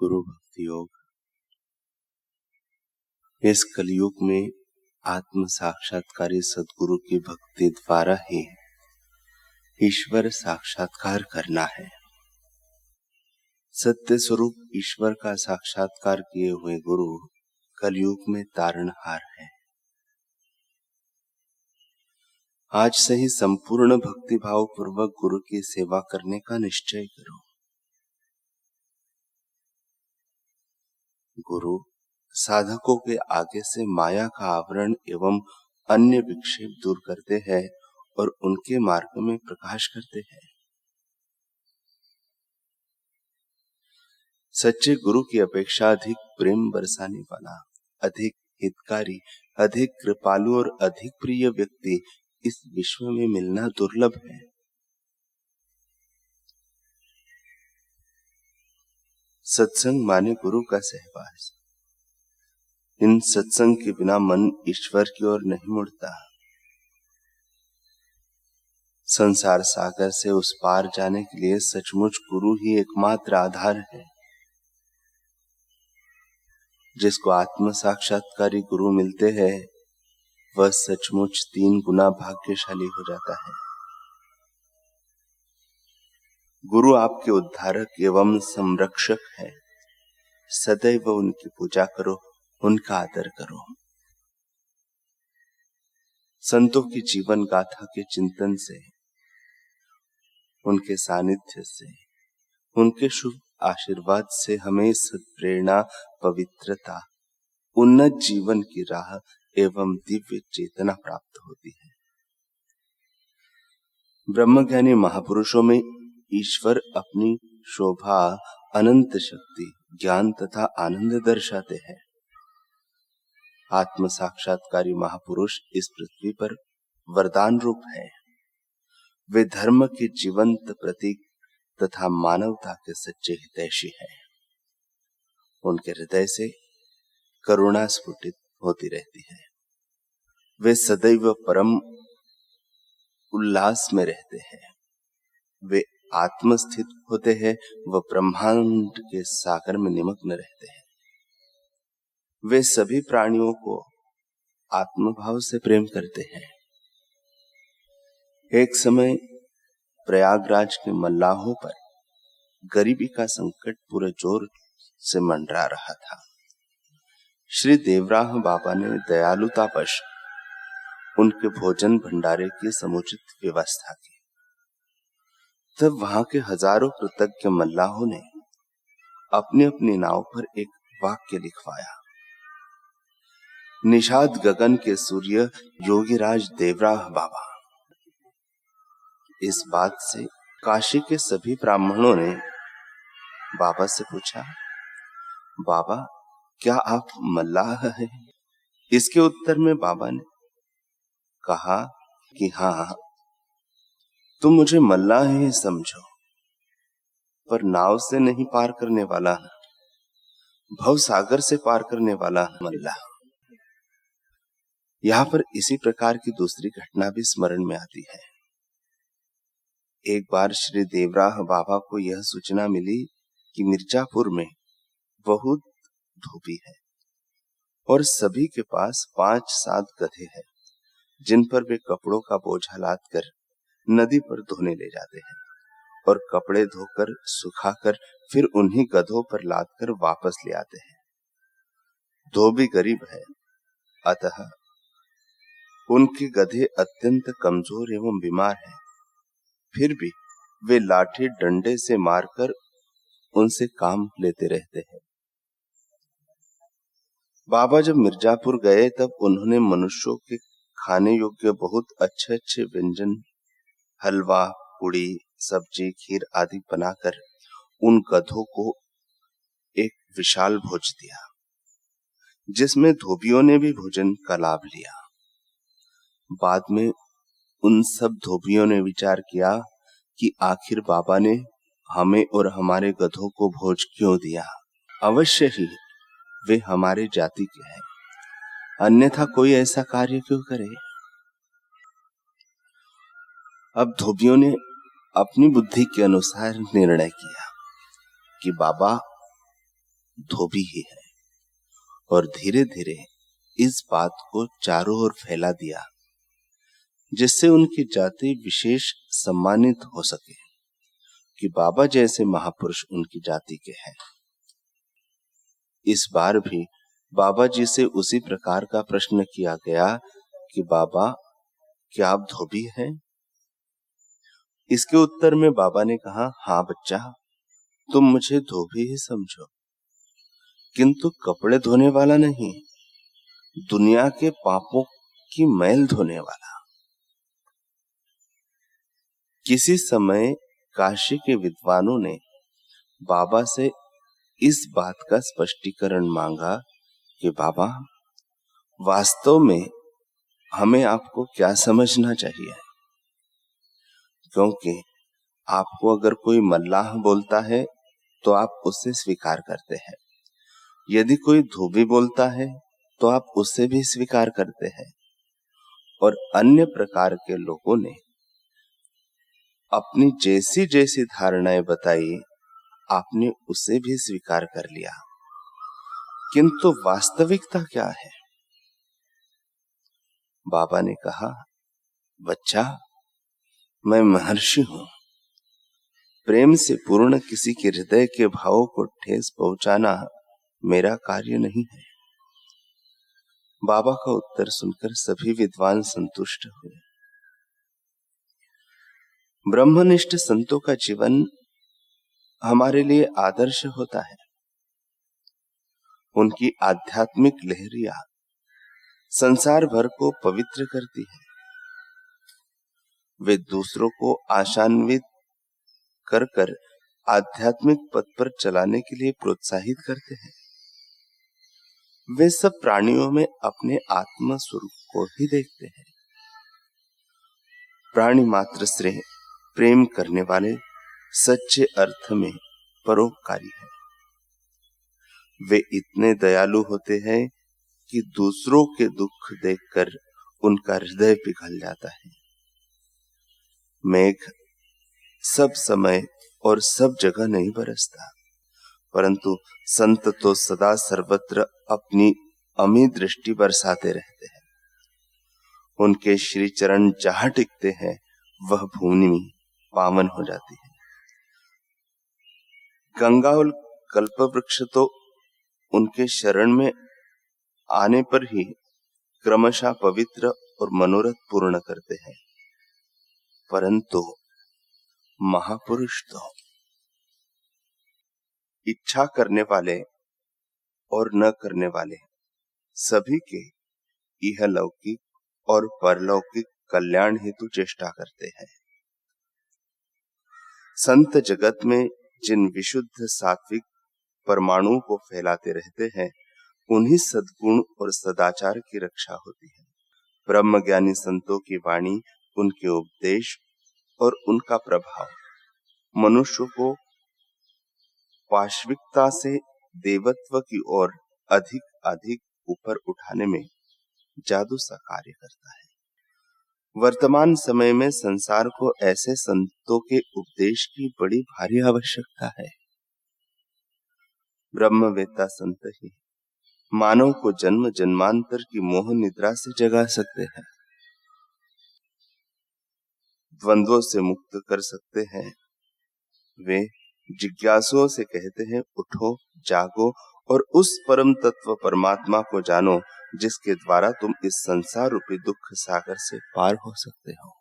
गुरु भक्ति योग। इस कलयुग में आत्म साक्षात्कारी सद्गुरु की भक्ति द्वारा ही ईश्वर साक्षात्कार करना है। सत्य स्वरूप ईश्वर का साक्षात्कार किए हुए गुरु कलयुग में तारणहार है। आज से ही संपूर्ण भक्ति भाव पूर्वक गुरु की सेवा करने का निश्चय करो। गुरु साधकों के आगे से माया का आवरण एवं अन्य विक्षेप दूर करते हैं और उनके मार्ग में प्रकाश करते हैं। सच्चे गुरु की अपेक्षा अधिक प्रेम बरसाने वाला, अधिक हितकारी, अधिक कृपालु और अधिक प्रिय व्यक्ति इस विश्व में मिलना दुर्लभ है। सत्संग माने गुरु का सहवास। इन सत्संग के बिना मन ईश्वर की ओर नहीं मुड़ता। संसार सागर से उस पार जाने के लिए सचमुच गुरु ही एकमात्र आधार है। जिसको आत्म साक्षात्कारी गुरु मिलते हैं वह सचमुच 3 गुना भाग्यशाली हो जाता है। गुरु आपके उद्धारक एवं संरक्षक है। सदैव उनकी पूजा करो, उनका आदर करो। संतों की जीवन गाथा के चिंतन से, उनके सानिध्य से, उनके शुभ आशीर्वाद से हमें सत्प्रेरणा, पवित्रता, उन्नत जीवन की राह एवं दिव्य चेतना प्राप्त होती है। ब्रह्मज्ञानी महापुरुषों में ईश्वर अपनी शोभा, अनंत शक्ति, ज्ञान तथा आनंद दर्शाते हैं। आत्म साक्षात्कारी महापुरुष इस पृथ्वी पर वरदान रूप है। वे धर्म के जीवंत प्रतीक तथा मानवता के सच्चे हितैषी हैं। उनके हृदय से करुणा स्फुटित होती रहती है। वे सदैव परम उल्लास में रहते हैं। वे आत्मस्थित होते हैं, वह ब्रह्मांड के सागर में निमग्न रहते हैं। वे सभी प्राणियों को आत्मभाव से प्रेम करते हैं। एक समय प्रयागराज के मल्लाहों पर गरीबी का संकट पूरे जोर से मंडरा रहा था। श्री देवराह बाबा ने दयालुतावश उनके भोजन भंडारे की समुचित व्यवस्था की। तब वहां के हजारों कृतज्ञ मल्लाहों ने अपनी अपनी नाव पर एक वाक्य लिखवाया। निषाद गगन के सूर्य योगीराज देवराह बाबा। इस बात से काशी के सभी ब्राह्मणों ने बाबा से पूछा, बाबा क्या आप मल्लाह हैं? इसके उत्तर में बाबा ने कहा कि हाँ, तुम मुझे मल्लाह ही समझो, पर नाव से नहीं पार करने वाला, भव सागर से पार करने वाला मल्लाह। यहां पर इसी प्रकार की दूसरी घटना भी स्मरण में आती है। एक बार श्री देवराह बाबा को यह सूचना मिली कि मिर्जापुर में बहुत धोबी है और सभी के पास 5-7 गधे हैं, जिन पर वे कपड़ों का बोझा लाद कर नदी पर धोने ले जाते हैं और कपड़े धोकर सुखाकर फिर उन्हीं गधों पर लाद कर वापस ले आते हैं। धोबी गरीब है, अतः उनके गधे अत्यंत कमजोर एवं बीमार हैं। फिर भी वे लाठी डंडे से मारकर उनसे काम लेते रहते हैं। बाबा जब मिर्जापुर गए तब उन्होंने मनुष्यों के खाने योग्य बहुत अच्छे अच्छे व्यंजन, हलवा, पूड़ी, सब्जी, खीर आदि बनाकर उन गधों को एक विशाल भोज दिया, जिसमें धोबियों ने भी भोजन का लाभ लिया। बाद में उन सब धोबियों ने विचार किया कि आखिर बाबा ने हमें और हमारे गधों को भोज क्यों दिया? अवश्य ही वे हमारे जाति के हैं, अन्यथा कोई ऐसा कार्य क्यों करे? अब धोबियों ने अपनी बुद्धि के अनुसार निर्णय किया कि बाबा धोबी ही है, और धीरे धीरे इस बात को चारों ओर फैला दिया जिससे उनकी जाति विशेष सम्मानित हो सके कि बाबा जैसे महापुरुष उनकी जाति के हैं। इस बार भी बाबा जी से उसी प्रकार का प्रश्न किया गया कि बाबा, क्या आप धोबी हैं? इसके उत्तर में बाबा ने कहा, हाँ बच्चा, तुम मुझे धोबी ही समझो, किंतु कपड़े धोने वाला नहीं, दुनिया के पापों की मैल धोने वाला। किसी समय काशी के विद्वानों ने बाबा से इस बात का स्पष्टीकरण मांगा कि बाबा, वास्तव में हमें आपको क्या समझना चाहिए, क्योंकि आपको अगर कोई मल्लाह बोलता है तो आप उससे स्वीकार करते हैं, यदि कोई धोबी बोलता है तो आप उससे भी स्वीकार करते हैं, और अन्य प्रकार के लोगों ने अपनी जैसी जैसी धारणाएं बताई, आपने उसे भी स्वीकार कर लिया। किंतु वास्तविकता क्या है? बाबा ने कहा, बच्चा, मैं महर्षि हूं, प्रेम से पूर्ण किसी के हृदय के भावों को ठेस पहुंचाना मेरा कार्य नहीं है। बाबा का उत्तर सुनकर सभी विद्वान संतुष्ट हुए। ब्रह्मनिष्ठ संतों का जीवन हमारे लिए आदर्श होता है। उनकी आध्यात्मिक लहरियां संसार भर को पवित्र करती है। वे दूसरों को आशान्वित कर कर आध्यात्मिक पथ पर चलाने के लिए प्रोत्साहित करते हैं। वे सब प्राणियों में अपने आत्मा स्वरूप को ही देखते हैं। प्राणी मात्र से प्रेम करने वाले सच्चे अर्थ में परोपकारी हैं। वे इतने दयालु होते हैं कि दूसरों के दुख देखकर उनका हृदय पिघल जाता है। मेघ सब समय और सब जगह नहीं बरसता, परंतु संत तो सदा सर्वत्र अपनी अमी दृष्टि बरसाते रहते हैं। उनके श्री चरण जहां टिकते हैं वह भूमि पावन हो जाती है। गंगा और कल्पवृक्ष तो उनके शरण में आने पर ही क्रमशः पवित्र और मनोरथ पूर्ण करते हैं, परंतु महापुरुष तो इच्छा करने वाले और न करने वाले सभी के इहलौकिक और परलौकिक कल्याण हेतु चेष्टा करते हैं। संत जगत में जिन विशुद्ध सात्विक परमाणुओं को फैलाते रहते हैं, उन्हीं सद्गुण और सदाचार की रक्षा होती है। ब्रह्मज्ञानी संतों की वाणी, उनके उपदेश और उनका प्रभाव मनुष्य को पाशविकता से देवत्व की ओर अधिक अधिक ऊपर उठाने में जादू सा कार्य करता है। वर्तमान समय में संसार को ऐसे संतों के उपदेश की बड़ी भारी आवश्यकता है। ब्रह्मवेत्ता संत ही मानव को जन्म जन्मांतर की मोह निद्रा से जगा सकते हैं, द्वंद्वों से मुक्त कर सकते हैं। वे जिज्ञासुओं से कहते हैं, उठो, जागो और उस परम तत्व परमात्मा को जानो, जिसके द्वारा तुम इस संसार रूपी दुख सागर से पार हो सकते हो।